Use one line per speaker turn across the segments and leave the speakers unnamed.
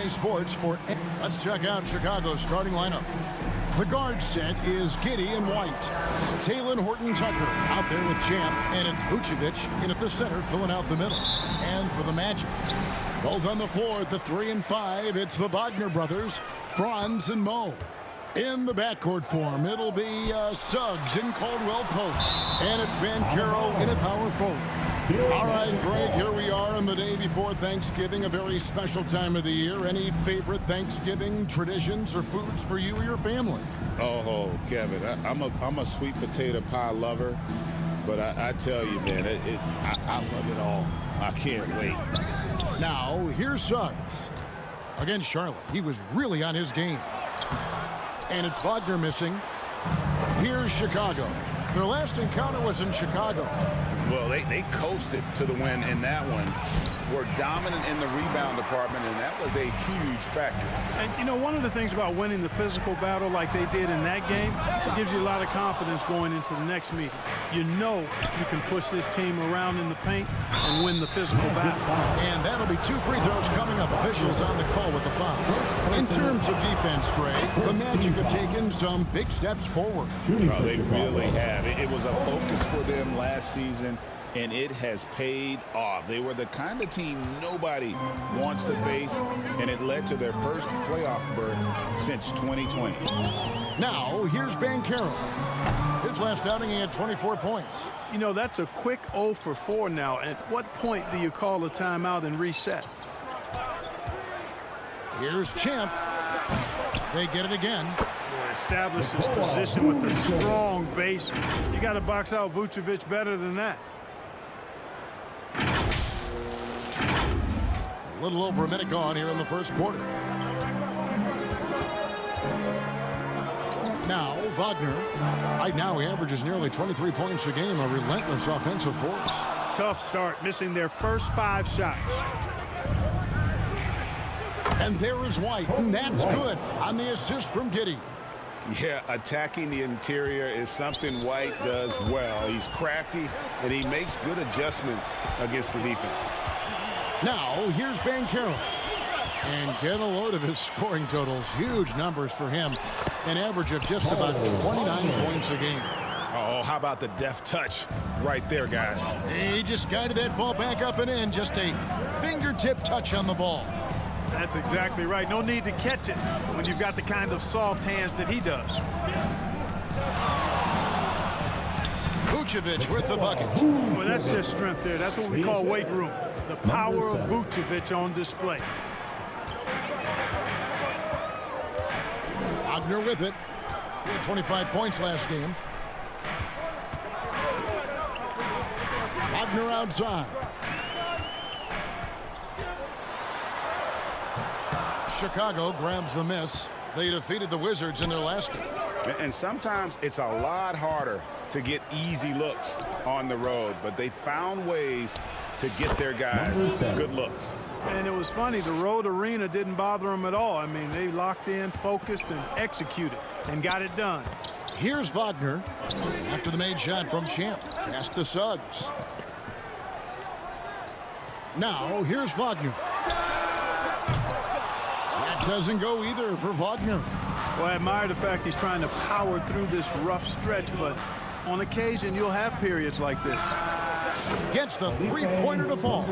EA Sports for... Let's check out Chicago's starting lineup. The guard set is Giddey and White. Taylor Horton-Tucker out there with Champ, and it's Vucevic in at the center filling out the middle. And for the Magic, both on the floor at the 3 and 5, it's the Wagner brothers, Franz and Mo. In the backcourt form, it'll be Suggs and Caldwell Pope. And it's Banchero in at power forward. All right, Greg, here we are on the day before Thanksgiving, a very special time of the year. Any favorite Thanksgiving traditions or foods for you or your family?
Oh, Kevin, I'm a sweet potato pie lover, but I tell you, man, I love it all. I can't wait.
Now, here's Suggs. Against Charlotte, he was really on his game. And it's Wagner missing. Here's Chicago. Their last encounter was in Chicago.
Well, they coasted to the win in that one. Were dominant in the rebound department, and that was a huge factor.
And, you know, one of the things about winning the physical battle like they did in that game, it gives you a lot of confidence going into the next meeting. You know you can push this team around in the paint and win the physical battle.
And that'll be 2 free throws coming up. Officials on the call with the foul. In terms of defense, Greg, the Magic have taken some big steps forward.
Oh, they really have. It was a focus for them last season, and it has paid off. They were the kind of team nobody wants to face, and it led to their first playoff berth since 2020.
Now, here's Banchero. His last outing, he had 24 points.
You know, that's a quick 0 for 4 now. At what point do you call a timeout and reset?
Here's Champ. They get it again.
Establishes position with a strong base. You got to box out Vucevic better than that.
A little over a minute gone here in the first quarter. Now, Wagner. Right now, he averages nearly 23 points a game, a relentless offensive force.
Tough start, missing their first 5 shots.
And there is White, and that's good on the assist from Giddey.
Yeah, attacking the interior is something White does well. He's crafty, and he makes good adjustments against the defense.
Now, here's Banchero. And get a load of his scoring totals. Huge numbers for him. An average of just about 29 points a game.
Oh, how about the deft touch right there, guys?
He just guided that ball back up and in. Just a fingertip touch on the ball.
That's exactly right. No need to catch it when you've got the kind of soft hands that he does.
Vucevic with the bucket.
Well, that's just strength there. That's what we call weight room. The power of Vucevic on display.
Wagner with it. He had 25 points last game. Wagner outside. Chicago grabs the miss. They defeated the Wizards in their last game.
And sometimes it's a lot harder to get easy looks on the road, but they found ways to get their guys good looks.
And it was funny, the road arena didn't bother them at all. I mean, they locked in, focused, and executed, and got it done.
Here's Wagner after the made shot from Champ. Pass to Suggs. Now, here's Wagner. That doesn't go either for Wagner.
Well, I admire the fact he's trying to power through this rough stretch, but on occasion, you'll have periods like this.
Gets the three-pointer to fall.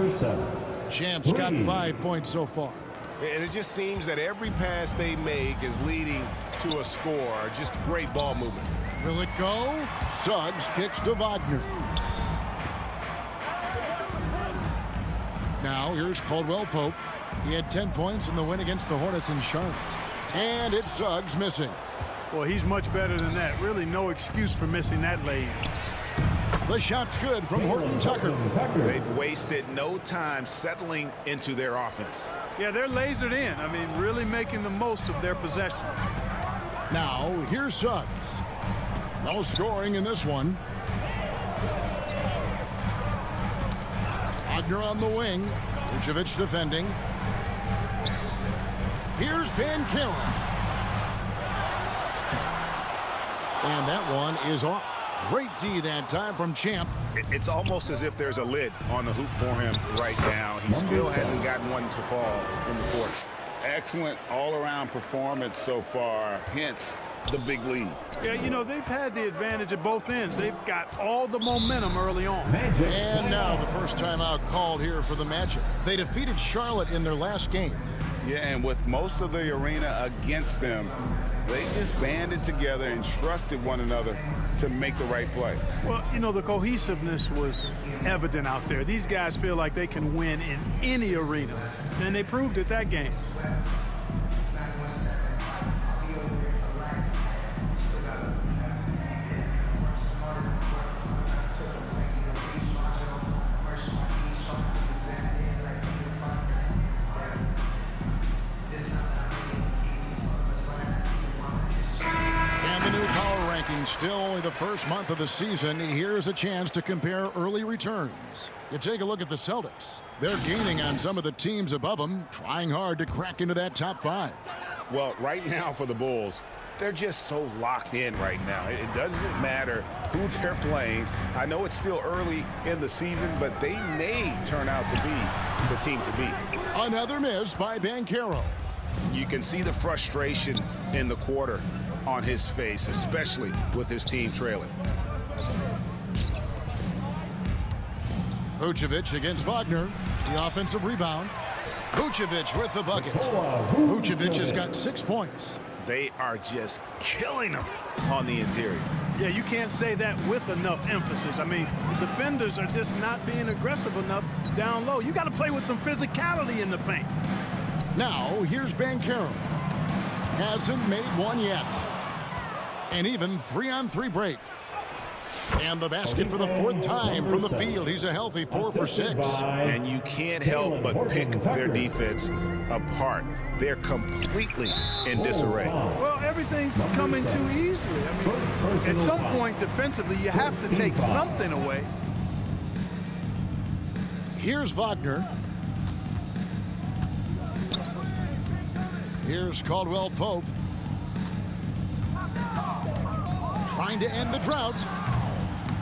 Champ's got 5 points so far.
And it just seems that every pass they make is leading to a score. Just great ball movement.
Will it go? Suggs kicks to Wagner. Now here's Caldwell Pope. He had 10 points in the win against the Hornets in Charlotte. And it's Suggs missing.
Well, he's much better than that. Really no excuse for missing that lay.
The shot's good from Horton-Tucker.
They've wasted no time settling into their offense.
Yeah, they're lasered in. I mean, really making the most of their possession.
Now, here's Suggs. No scoring in this one. Wagner on the wing. Vucevic defending. Here's Banchero. And that one is off. Great D that time from Champ.
It's almost as if there's a lid on the hoop for him right now. He still hasn't gotten one to fall in the fourth. excellent all-around performance so far, hence the big lead.
Yeah, you know, they've had the advantage at both ends. They've got all the momentum early on.
And now the first timeout called here for the Magic. They defeated Charlotte in their last game.
Yeah, and with most of the arena against them, they just banded together and trusted one another to make the right play.
Well, you know, the cohesiveness was evident out there. These guys feel like they can win in any arena, and they proved it that game.
Still only the first month of the season. Here's a chance to compare early returns. You take a look at the Celtics. They're gaining on some of the teams above them, trying hard to crack into that top 5.
Well, right now for the Bulls, they're just so locked in right now. It doesn't matter who they're playing. I know it's still early in the season, but they may turn out to be the team to beat.
Another miss by Banchero.
You can see the frustration in the quarter on his face, especially with his team trailing.
Vucevic against Wagner. The offensive rebound. Vucevic with the bucket. Vucevic has got 6 points.
They are just killing them on the interior.
Yeah, you can't say that with enough emphasis. I mean, the defenders are just not being aggressive enough down low. You got to play with some physicality in the paint.
Now, here's Banchero. Hasn't made one yet. An even 3-on-3 break. And the basket for the 4th time from the field. He's a healthy 4 for 6.
And you can't help but pick their defense apart. They're completely in disarray.
Well, everything's coming too easily. I mean, at some point defensively, you have to take something away.
Here's Wagner. Here's Caldwell Pope. Trying to end the drought.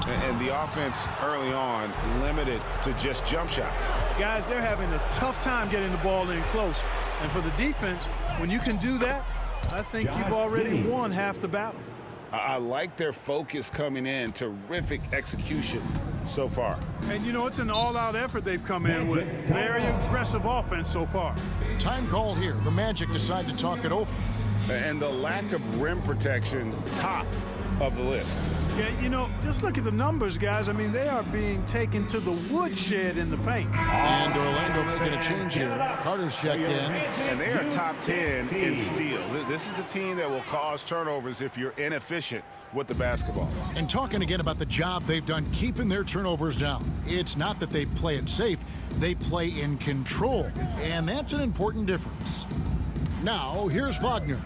And the offense early on limited to just jump shots.
Guys, they're having a tough time getting the ball in close. And for the defense, when you can do that, I think you've already won half the battle.
I like their focus coming in. Terrific execution so far.
And, you know, it's an all-out effort they've come in with. Very aggressive offense so far.
Time call here. The Magic decide to talk it over.
And the lack of rim protection, top of the list.
Yeah, you know, just look at the numbers, guys. I mean, they are being taken to the woodshed in the paint.
And Orlando making a change here. Carter's checked in.
And they are top 10 in steals. This is a team that will cause turnovers if you're inefficient with the basketball.
And talking again about the job they've done keeping their turnovers down. It's not that they play it safe. They play in control. And that's an important difference. Now, here's Wagner.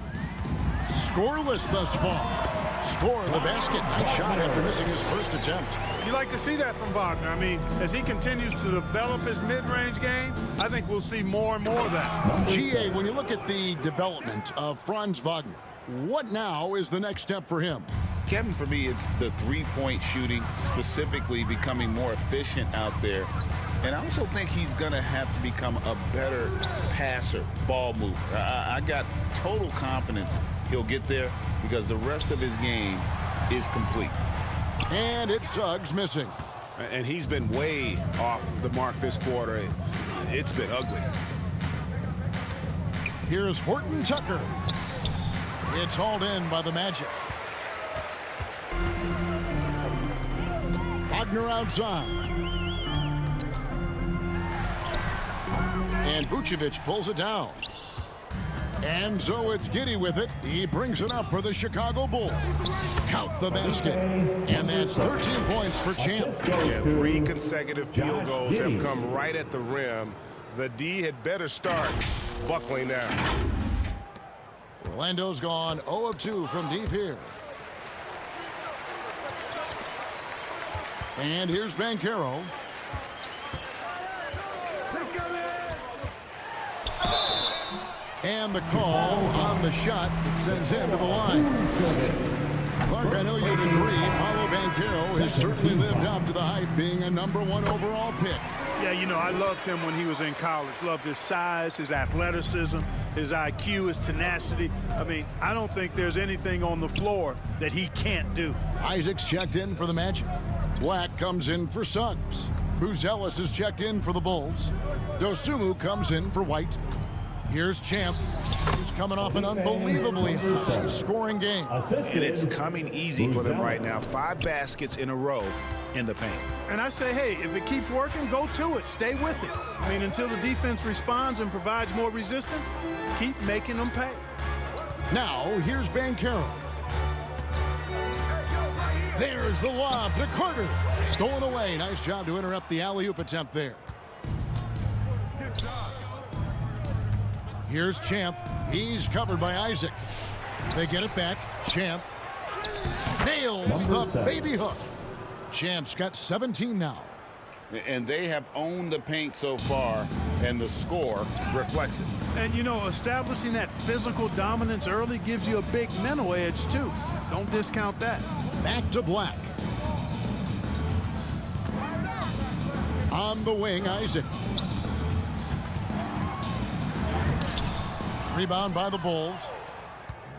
Scoreless thus far. Score the basket. Nice shot after missing his first attempt.
You like to see that from Wagner. I mean, as he continues to develop his mid-range game, I think we'll see more and more of that.
GA, when you look at the development of Franz Wagner, what now is the next step for him?
Kevin, for me, it's the three-point shooting, specifically becoming more efficient out there. And I also think he's going to have to become a better passer, ball mover. I got total confidence he'll get there because the rest of his game is complete.
And it's Suggs missing.
And he's been way off the mark this quarter. It's been ugly.
Here's Horton Tucker. It's hauled in by the Magic. Wagner outside. And Vucevic pulls it down. And so it's Giddey with it. He brings it up for the Chicago Bulls. Count the basket. And that's 13 points for Champ.
Yeah, 3 consecutive field goals have come right at the rim. The D had better start buckling down.
Orlando's gone 0 of 2 from deep here. And here's Banchero. And the call on the shot that sends him to the line. Clark, I know you'd agree, Paolo Banchero has certainly lived up to the hype, being a #1 overall pick.
Yeah, you know, I loved him when he was in college. Loved his size, his athleticism, his IQ, his tenacity. I mean, I don't think there's anything on the floor that he can't do.
Isaac's checked in for the Magic. Black comes in for Suggs. Buzelis is checked in for the Bulls. Dosunmu comes in for White. Here's Champ. He's coming off an unbelievably high-scoring game.
And it's coming easy for them right now. 5 baskets in a row in the paint.
And I say, hey, if it keeps working, go to it. Stay with it. I mean, until the defense responds and provides more resistance, keep making them pay.
Now, here's Banchero. There's the lob to Carter. Stolen away. Nice job to interrupt the alley-oop attempt there. Here's Champ. He's covered by Isaac. They get it back. Champ nails the baby hook. Champ's got 17 now.
And they have owned the paint so far, and the score reflects it.
And, you know, establishing that physical dominance early gives you a big mental edge, too. Don't discount that.
Back to Black. On the wing, Isaac. Rebound by the Bulls.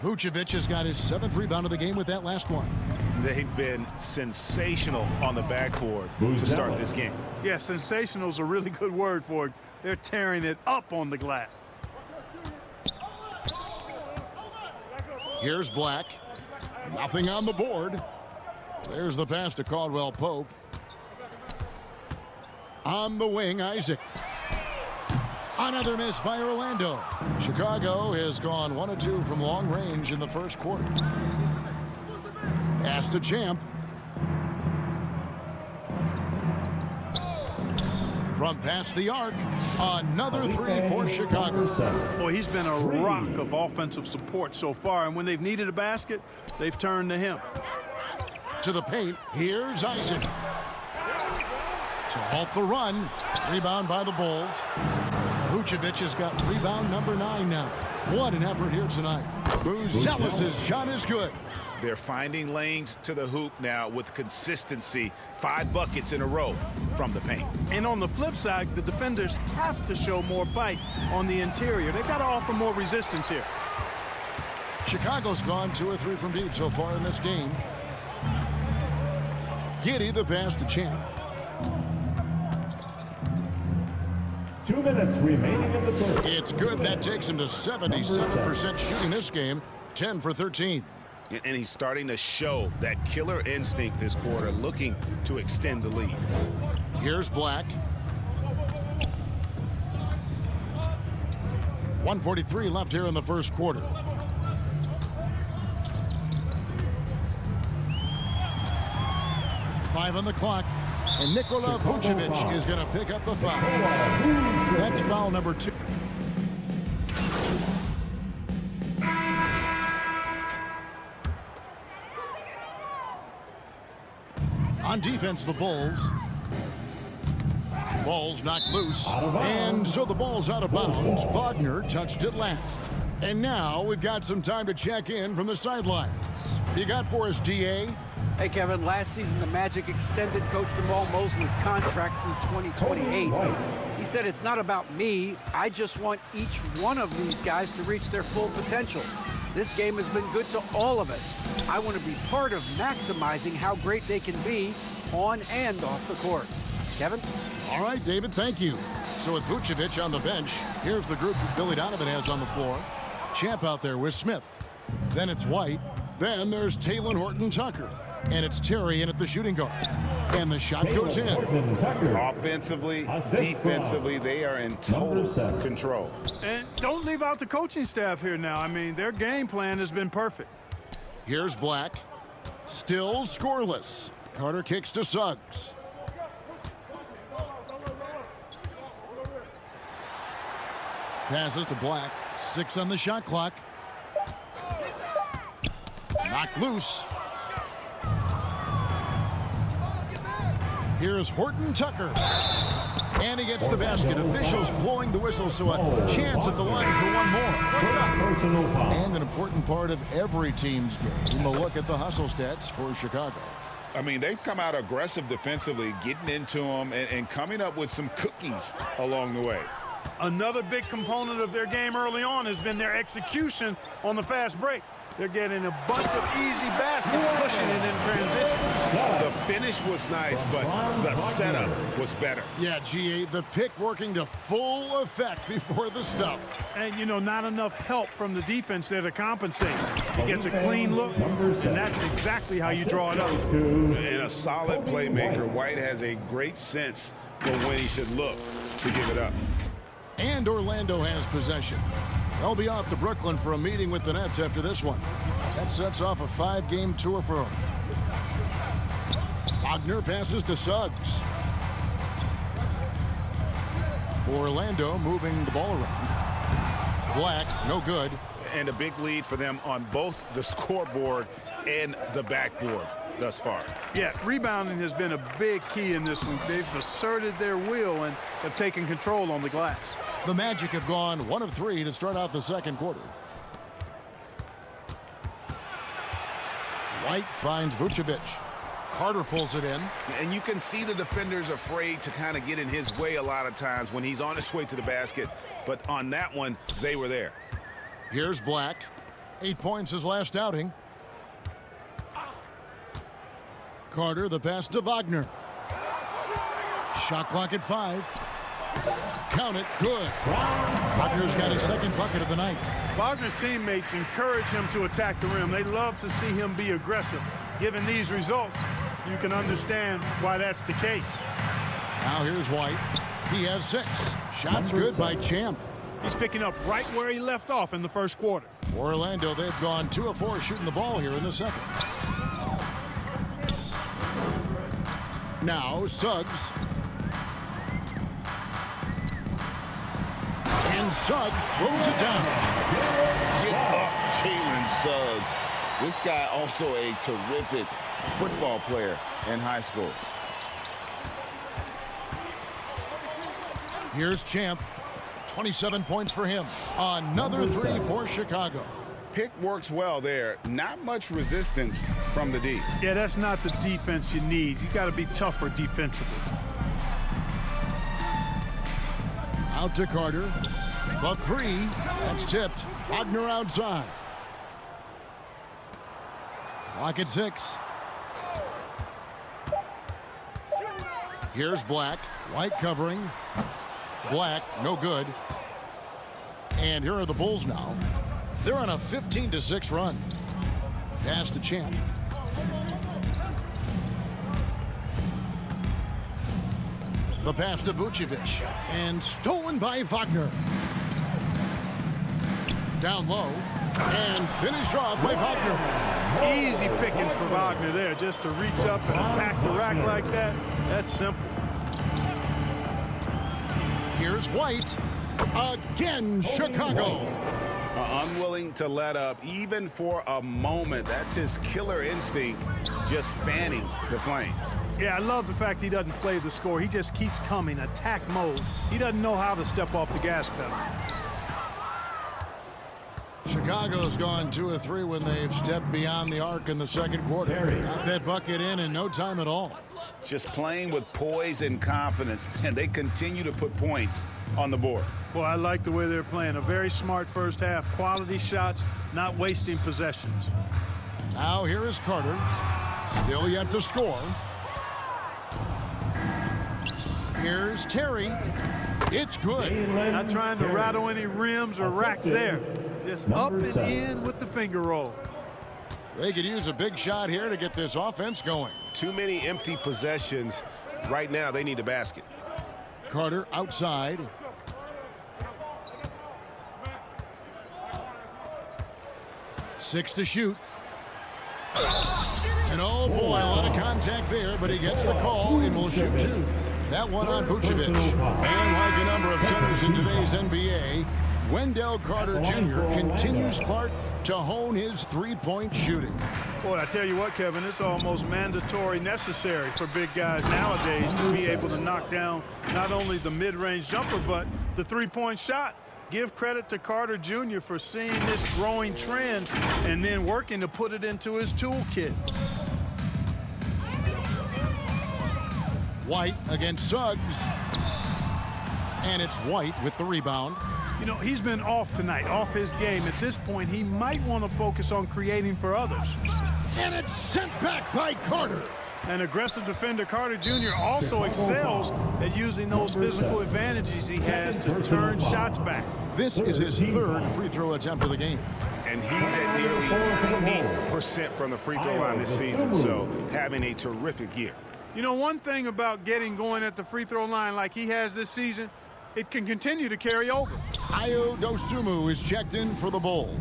Vucevic has got his 7th rebound of the game with that last one.
They've been sensational on the backboard to start this game.
Yeah, sensational is a really good word for it. They're tearing it up on the glass.
Here's Black. Nothing on the board. There's the pass to Caldwell Pope. On the wing, Isaac. Another miss by Orlando. Chicago has gone 1 of 2 from long range in the first quarter. Pass to Champ. From past the arc, another 3 for Chicago.
Boy, he's been a rock of offensive support so far, and when they've needed a basket, they've turned to him.
To the paint, here's Isaac. To halt the run, rebound by the Bulls. Vucevic has got rebound number 9 now. What an effort here tonight. Buzelis' shot is good.
They're finding lanes to the hoop now with consistency. 5 buckets in a row from the paint.
And on the flip side, the defenders have to show more fight on the interior. They've got to offer more resistance here.
Chicago's gone 2 or 3 from deep so far in this game. Giddey the pass to Champ.
2 minutes remaining in the third.
It's good. That takes him to 77% shooting this game. 10 for 13.
And he's starting to show that killer instinct this quarter, looking to extend the lead.
Here's Black. 1:43 left here in the first quarter. Five on the clock. And Nikola Vucevic is going to pick up the foul. That's foul number 2. On defense, the Bulls. Ball's knocked loose. And so the ball's out of bounds. Wagner touched it last. And now we've got some time to check in from the sidelines. You got for us, D.A.?
Hey, Kevin, last season the Magic extended Coach Jamal Mosley's contract through 2028. He said, it's not about me. I just want each one of these guys to reach their full potential. This game has been good to all of us. I want to be part of maximizing how great they can be on and off the court. Kevin?
All right, David, thank you. So with Vucevic on the bench, here's the group that Billy Donovan has on the floor. Champ out there with Smith. Then it's White. Then there's Talen Horton-Tucker. And it's Terry in at the shooting guard. And the shot goes in.
Offensively, defensively, they are in total control.
And don't leave out the coaching staff here now. I mean, their game plan has been perfect.
Here's Black. Still scoreless. Carter kicks to Suggs. Passes to Black. 6 on the shot clock. Knocked loose. Here's Horton-Tucker. And he gets the basket. Officials blowing the whistle, so a chance at the line for one more.
personal foul.
And an important part of every team's game, a look at the hustle stats for Chicago.
I mean, they've come out aggressive defensively, getting into them and coming up with some cookies along the way.
Another big component of their game early on has been their execution on the fast break. They're getting a bunch of easy baskets, pushing it in transition.
The finish was nice, but the setup was better.
Yeah, GA, the pick working to full effect before the stuff.
And, you know, not enough help from the defense there to compensate. He gets a clean look, and that's exactly how you draw it up.
And a solid playmaker, White has a great sense for when he should look to give it up.
And Orlando has possession. They'll be off to Brooklyn for a meeting with the Nets after this one. That sets off a 5-game tour for them. Wagner passes to Suggs. Orlando moving the ball around. Black, no good.
And a big lead for them on both the scoreboard and the backboard thus far.
Yeah, rebounding has been a big key in this one. They've asserted their will and have taken control on the glass.
The Magic have gone 1 of 3 to start out the second quarter. White finds Vucevic. Carter pulls it in.
And you can see the defenders afraid to kind of get in his way a lot of times when he's on his way to the basket. But on that one, they were there.
Here's Black. 8 points his last outing. Carter, the pass to Wagner. Shot clock at 5. Count it, good. Wagner's got his second bucket of the night.
Wagner's teammates encourage him to attack the rim. They love to see him be aggressive. Given these results, you can understand why that's the case.
Now here's White. He has 6. Shots good by Champ.
He's picking up right where he left off in the first quarter.
For Orlando, they've gone 2 of 4 shooting the ball here in the second. Now Suggs. And Suggs throws it down.
Get up, Jalen Suggs. This guy also a terrific football player in high school.
Here's Champ. 27 points for him. Another 3 for Chicago.
Pick works well there. Not much resistance from the D.
Yeah, that's not the defense you need. You got to be tougher defensively.
Out to Carter. The 3. That's tipped. Wagner outside. Clock at 6. Here's Black. White covering. Black, no good. And here are the Bulls now. They're on a 15-6 run. Pass to Champ. The pass to Vucevic. And stolen by Wagner. Down low. And finished off by Wagner.
Easy pickings for Wagner there, just to reach up and attack the rack like that. That's simple.
Here's White. Again, Chicago.
Unwilling to let up even for a moment. That's his killer instinct, just fanning the flames.
Yeah, I love the fact he doesn't play the score. He just keeps coming, attack mode. He doesn't know how to step off the gas pedal.
Chicago's gone 2 of 3 when they've stepped beyond the arc in the second quarter. Got that bucket in no time at all.
Just playing with poise and confidence, and they continue to put points on the board.
Well, I like the way they're playing. A very smart first half. Quality shots, not wasting possessions.
Now here is Carter. Still yet to score. Here's Terry. It's good.
Not trying to rattle any rims or racks there. Just up and in with the finger roll.
They could use a big shot here to get this offense going.
Too many empty possessions. Right now, they need a basket.
Carter outside. Six to shoot. And oh boy, a lot of contact there, but he gets the call and will shoot 2. That one on Vucevic. And like a number of centers in today's NBA, Wendell Carter Jr. continues, Clark, to hone his three-point shooting.
Boy, I tell you what, Kevin, it's almost mandatory necessary for big guys nowadays to be able to knock down not only the mid-range jumper, but the three-point shot. give credit to Carter Jr. for seeing this growing trend and then working to put it into his toolkit.
White against Suggs. And it's White with the rebound.
You know, he's been off tonight, off his game. At this point, he might want to focus on creating for others.
And it's sent back by Carter.
An aggressive defender, Carter Jr. also excels at using those physical advantages he has to turn shots back.
This is his third free throw attempt of the game.
And he's at nearly 8% from the free throw line this season, so having a terrific year.
You know, one thing about getting going at the free throw line like he has this season, it can continue to carry over.
Ayo Dosunmu is checked in for the Bulls.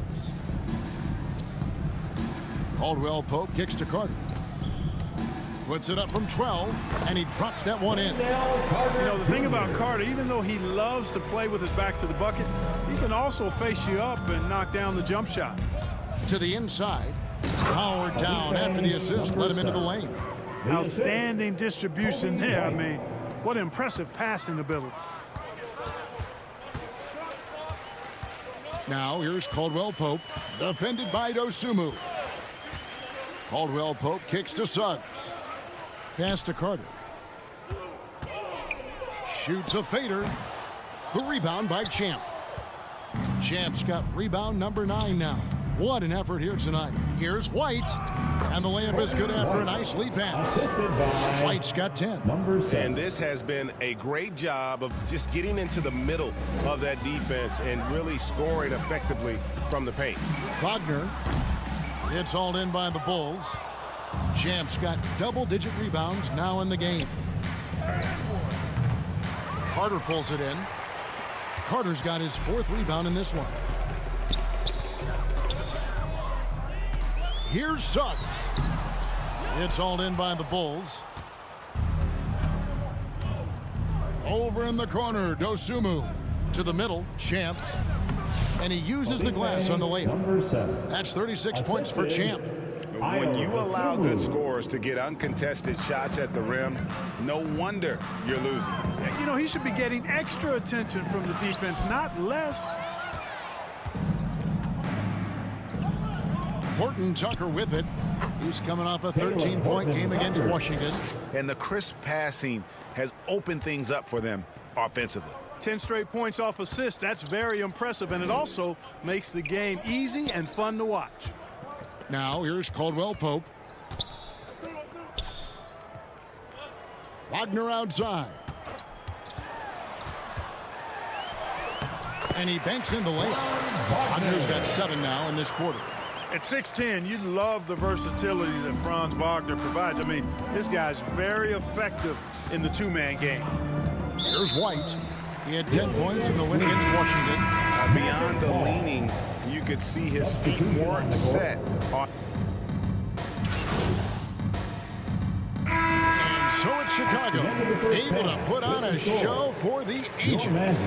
Caldwell Pope kicks to Carter. Puts it up from 12, and he drops that one in.
You know, the thing about Carter, even though he loves to play with his back to the bucket, he can also face you up and knock down the jump shot.
To the inside. Howard down after the assist. Let him into the lane.
Outstanding distribution there. I mean, what impressive passing ability.
Now here's Caldwell Pope, defended by Dosunmu. Caldwell Pope kicks to Suggs. Pass to Carter. Shoots a fader. The rebound by Champ. Champ's got rebound number 9 now. What an effort here tonight. Here's White. And the layup is good after a nice lead pass. White's got 10.
And this has been a great job of just getting into the middle of that defense and really scoring effectively from the paint.
Wagner. It's all in by the Bulls. Champ's got double-digit rebounds now in the game. Carter pulls it in. Carter's got his 4th rebound in this one. Here's Suggs. It's all in by the Bulls. Over in the corner, Dosunmu. To the middle, Champ. And he uses the glass on the layup. That's 36 points for Champ.
When you allow good scorers to get uncontested shots at the rim, no wonder you're losing.
You know, he should be getting extra attention from the defense, not less.
Horton Tucker with it. He's coming off a 13-point game against Washington.
And the crisp passing has opened things up for them offensively.
10 straight points off assists. That's very impressive, and it also makes the game easy and fun to watch.
Now here's Caldwell Pope. Wagner outside. And he banks in the layup. Wagner's got 7 now in this quarter.
At 6'10", you love the versatility that Franz Wagner provides. I mean, this guy's very effective in the two-man game.
Here's White. He had 10 points in the win against Washington.
Beyond the leaning, you could see his feet weren't set on.
And so it's Chicago, able to put on a show for the ages.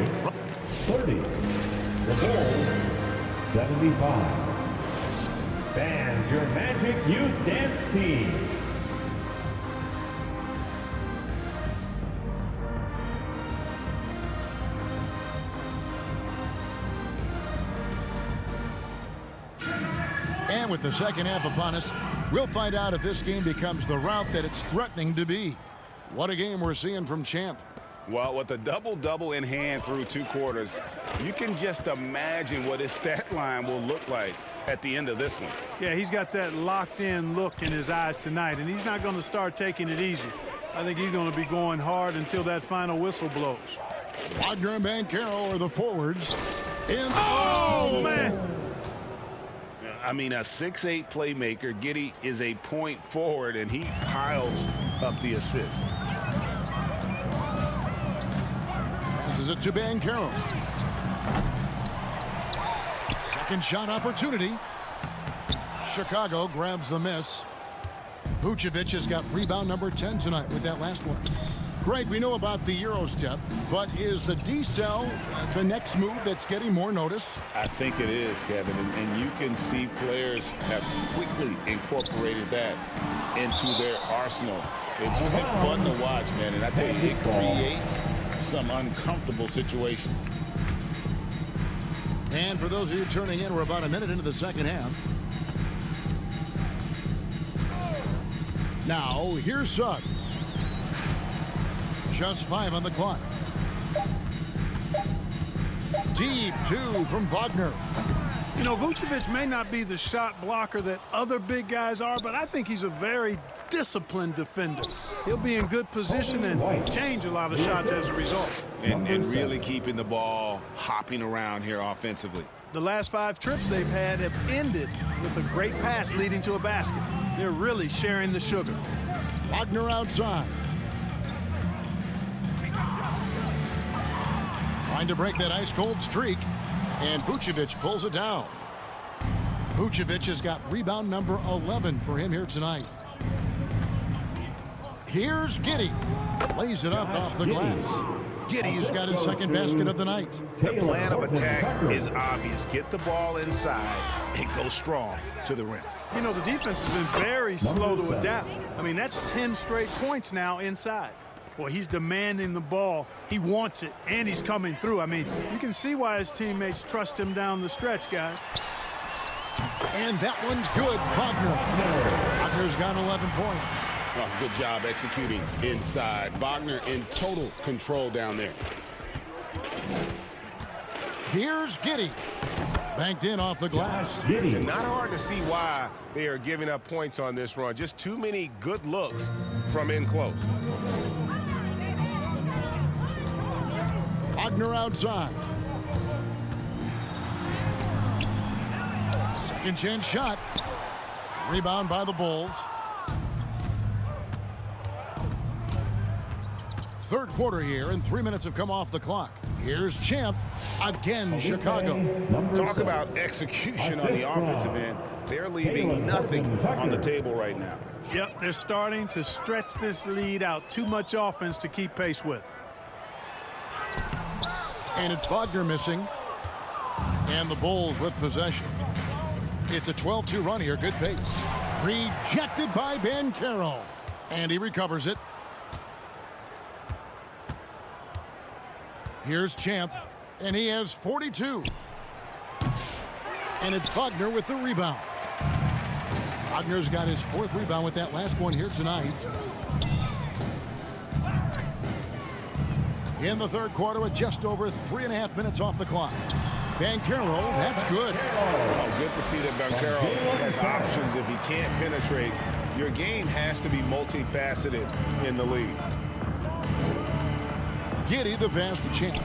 30. The Bulls, 75. Band your Magic Youth Dance Team.
And with the second half upon us, we'll find out if this game becomes the route that it's threatening to be. What a game we're seeing from Champ.
Well, with a double-double in hand through 2 quarters, you can just imagine what his stat line will look like at the end of this one.
Yeah, he's got that locked-in look in his eyes tonight, and he's not going to start taking it easy. I think he's going to be going hard until that final whistle blows.
Wagner and Banchero are the forwards.
Oh, man!
I mean, a 6'8" playmaker. Giddey is a point forward, and he piles up the assists.
Passes it to Banchero. Second shot opportunity. Chicago grabs the miss. Vucevic has got rebound number 10 tonight with that last one. Greg, we know about the Euro step, but is the decel the next move that's getting more notice?
I think it is, Kevin, and you can see players have quickly incorporated that into their arsenal. It's been fun to watch, man, and I tell you, it creates some uncomfortable situations.
And for those of you turning in, we're about a minute into the second half. Now, here's Suggs. Just 5 on the clock. Deep 2 from Wagner.
You know, Vucevic may not be the shot blocker that other big guys are, but I think he's a very disciplined defender. He'll be in good position and change a lot of shots as a result.
And really keeping the ball hopping around here offensively.
The last 5 trips they've had have ended with a great pass leading to a basket. They're really sharing the sugar.
Wagner outside. Trying to break that ice-cold streak. And Vucevic pulls it down. Vucevic has got rebound number 11 for him here tonight. Here's Giddey. Lays it up off the glass. Giddey's got his second basket of the night.
The plan of attack is obvious. Get the ball inside and go strong to the rim.
You know, the defense has been very slow to adapt. I mean, that's 10 straight points now inside. Boy, he's demanding the ball. He wants it, and he's coming through. I mean, you can see why his teammates trust him down the stretch, guys.
And that one's good. Wagner. Wagner's got 11 points.
Oh, good job executing inside. Wagner in total control down there.
Here's Giddey. Banked in off the glass.
And not hard to see why they are giving up points on this run. Just too many good looks from in close.
Wagner outside. Second chance shot. Rebound by the Bulls. Third quarter here, and 3 minutes have come off the clock. Here's Champ. Again, Chicago.
Talk about execution on the offensive end. They're leaving nothing on the table right now.
Yep, they're starting to stretch this lead out. Too much offense to keep pace with.
And it's Wagner missing. And the Bulls with possession. It's a 12-2 run here. Good pace. Rejected by Banchero. And he recovers it. Here's Champ. And he has 42. And it's Wagner with the rebound. Wagner's got his 4th rebound with that last one here tonight. In the third quarter with just over 3.5 minutes off the clock. Banchero, that's good.
Oh, good to see that Banchero has options if he can't penetrate. Your game has to be multifaceted in the league.
Giddey the pass to Champ.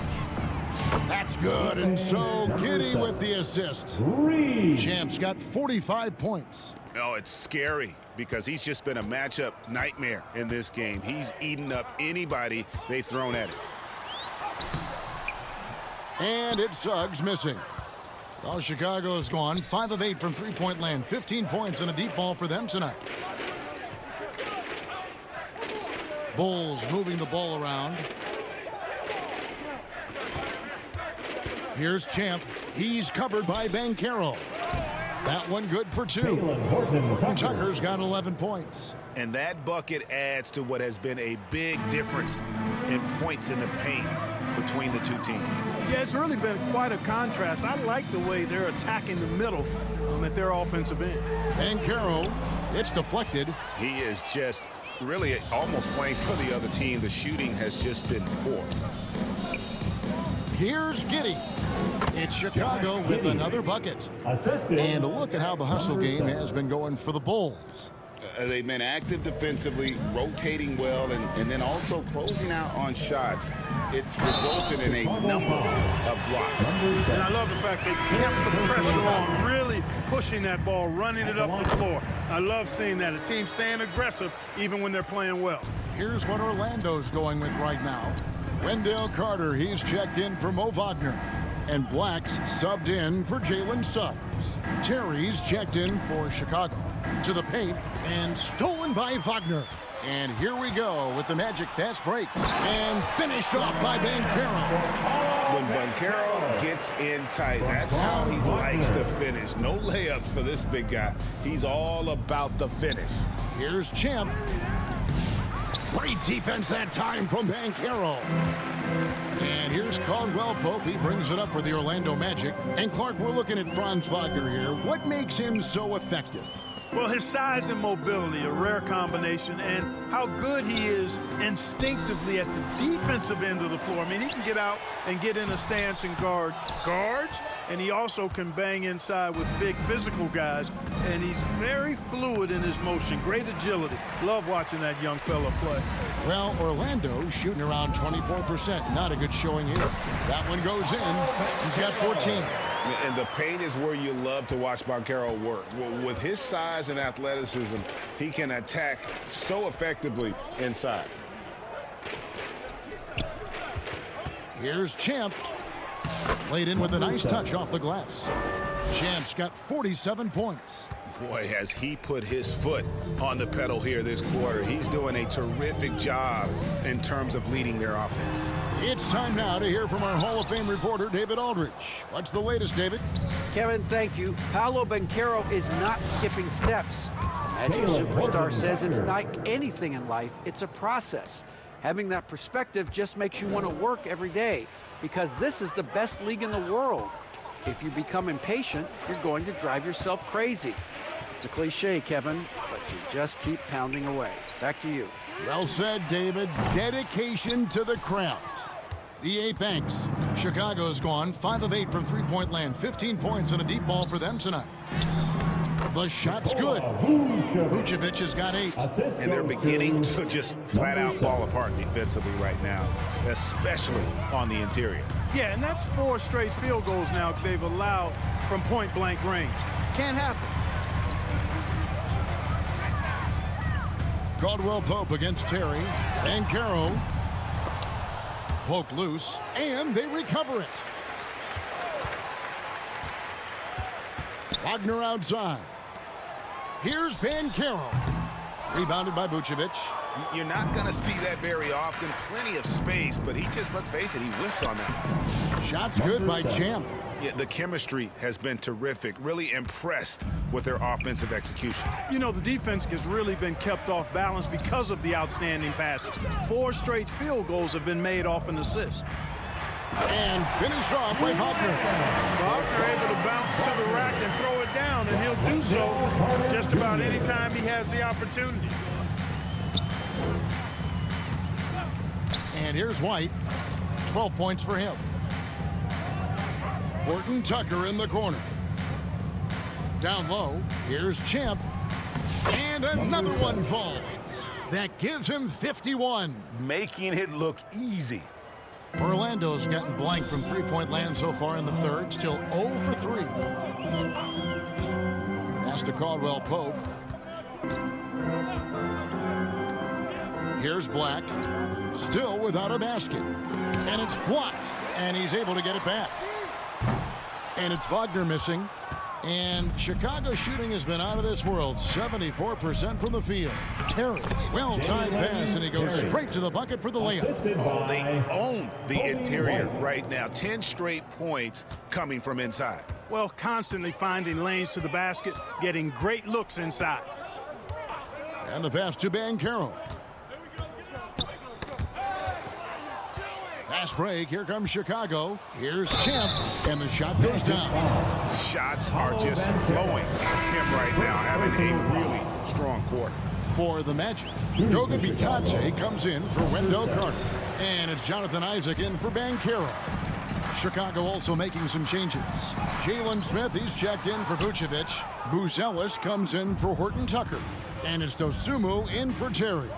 That's good, and so Giddey with the assist. Champ's got 45 points.
Oh, it's scary because he's just been a matchup nightmare in this game. He's eaten up anybody they've thrown at him.
And it's Suggs missing. Well, Chicago's gone 5 of 8 from three-point land. 15 points and a deep ball for them tonight. Bulls moving the ball around. Here's Champ. He's covered by Banchero. That one good for 2. Horton Tucker's got 11 points.
And that bucket adds to what has been a big difference in points in the paint between the two teams.
Yeah, it's really been quite a contrast. I like the way they're attacking the middle at their offensive end.
Banchero, it's deflected.
He is just really almost playing for the other team. The shooting has just been poor.
Here's Giddey. It's Chicago with another bucket. And look at how the hustle game has been going for the Bulls.
They've been active defensively, rotating well, and then also closing out on shots. It's resulted in a number of blocks.
And I love the fact they kept the pressure on, really pushing that ball, running it up the floor. I love seeing that. A team staying aggressive even when they're playing well.
Here's what Orlando's going with right now. Wendell Carter, he's checked in for Mo Wagner. And Black's subbed in for Jalen Suggs. Terry's checked in for Chicago. To the paint, and stolen by Wagner. And here we go with the Magic fast break. And finished off by Banchero.
When Banchero gets in tight, that's how he likes to finish. No layups for this big guy. He's all about the finish.
Here's Champ. Great defense that time from Banchero. And here's Caldwell Pope. He brings it up for the Orlando Magic. And Clark, we're looking at Franz Wagner here. What makes him so effective?
Well, his size and mobility, a rare combination, and how good he is instinctively at the defensive end of the floor. I mean, he can get out and get in a stance and guard guards, and he also can bang inside with big physical guys, and he's very fluid in his motion, great agility. Love watching that young fella play.
Well, Orlando shooting around 24%. Not a good showing here. That one goes in. He's got 14.
And the paint is where you love to watch Banchero work. With his size and athleticism, he can attack so effectively inside.
Here's Champ. Laid in with a nice touch off the glass. Champ's got 47 points.
Boy, has he put his foot on the pedal here this quarter. He's doing a terrific job in terms of leading their offense.
It's time now to hear from our Hall of Fame reporter, David Aldridge. What's the latest, David?
Kevin, thank you. Paolo Banchero is not skipping steps. Magic superstar says it's like anything in life, it's a process. Having that perspective just makes you want to work every day because this is the best league in the world. If you become impatient, you're going to drive yourself crazy. It's a cliche, Kevin, but you just keep pounding away. Back to you.
Well said, David. Dedication to the craft. The thanks. Chicago's gone 5 of 8 from three-point land. 15 points and a deep ball for them tonight. The shot's good. Vucevic has got 8.
And they're beginning to just flat out fall apart defensively right now, especially on the interior.
Yeah, and that's 4 straight field goals now they've allowed from point-blank range. Can't happen.
Caldwell Pope against Terry. Banchero poked loose, and they recover it. Wagner outside. Here's Banchero. Rebounded by Vucevic.
You're not going to see that very often. Plenty of space, but he just, let's face it, he whiffs on that.
Shots good by Champ.
Yeah, the chemistry has been terrific. Really impressed with their offensive execution.
You know, the defense has really been kept off balance because of the outstanding passes. 4 straight field goals have been made off an assist.
And finished off by Wagner.
Wagner able to bounce to the rack and throw it down, and he'll do so just about any time he has the opportunity.
And here's White. 12 points for him. Horton Tucker in the corner. Down low, here's Champ. And another one falls. That gives him 51.
Making it look easy.
Orlando's gotten blank from three-point land so far in the third. Still 0 for 3. Pass to Caldwell Pope. Here's Black. Still without a basket. And it's blocked. And he's able to get it back. And it's Wagner missing. And Chicago shooting has been out of this world. 74% from the field. Terry, well-timed pass, and he goes straight to the bucket for the layup.
Oh, they own the interior right now. 10 straight points coming from inside.
Well, constantly finding lanes to the basket, getting great looks inside.
And the pass to Banchero. Fast break. Here comes Chicago. Here's Champ. And the shot goes down.
Shots are just flowing at him right now, having a really strong quarter.
For the Magic, Goga Bitadze comes in for Wendell Carter. And it's Jonathan Isaac in for Banchero. Chicago also making some changes. Jalen Smith, he's checked in for Vucevic. Buzelis comes in for Horton Tucker. And it's Dosunmu in for Terry.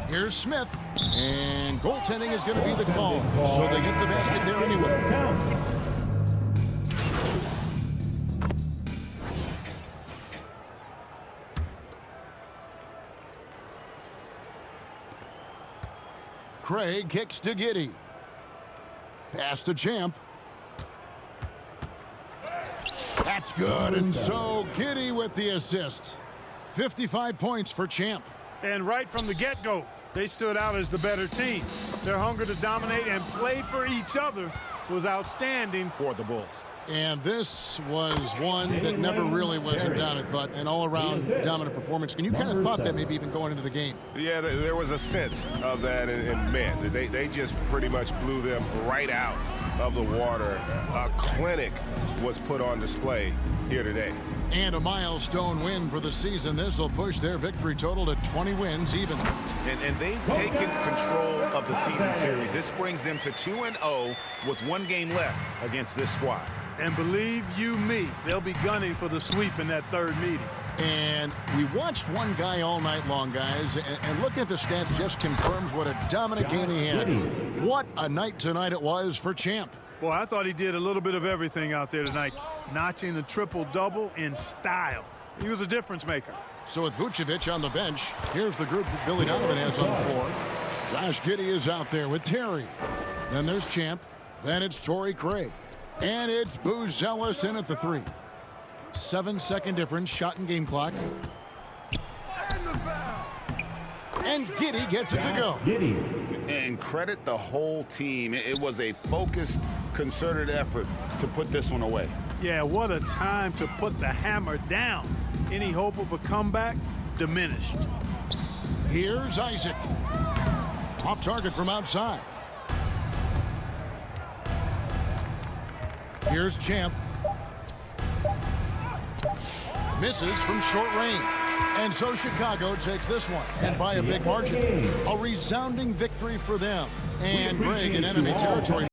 Here's Smith, and goaltending is going to be the call, so they get the basket there anyway. Craig kicks to Giddey. Pass to Champ. That's good, and so Giddey with the assist. 55 points for Champ.
And right from the get-go, they stood out as the better team. Their hunger to dominate and play for each other was outstanding
for the Bulls.
And this was one that never really was in doubt, I thought. An all-around dominant performance. And you kind of thought that maybe even going into the game.
Yeah, there was a sense of that. And man, they just pretty much blew them right out of the water. A clinic was put on display here today.
And a milestone win for the season. This will push their victory total to 20 wins even.
And they've taken control of the season series. This brings them to 2-0 with 1 game left against this squad.
And believe you me, they'll be gunning for the sweep in that third meeting.
And we watched one guy all night long, guys, and looking at the stats just confirms what a dominant game he had. What a night tonight it was for Champ.
Boy, I thought he did a little bit of everything out there tonight, notching the triple-double in style. He was a difference maker.
So with Vucevic on the bench, here's the group that Billy Donovan has on the floor. Josh Giddey is out there with Terry. Then there's Champ. Then it's Torrey Craig. And it's Booz Ellis in at the 3. 7-second difference, shot and game clock. And Giddey gets it to go.
And credit the whole team. It was a focused, concerted effort to put this one away.
Yeah, what a time to put the hammer down. Any hope of a comeback? Diminished.
Here's Isaac. Off target from outside. Here's Champ. Misses from short range. And so Chicago takes this one, and by a big margin. A resounding victory for them. And Greg in enemy territory.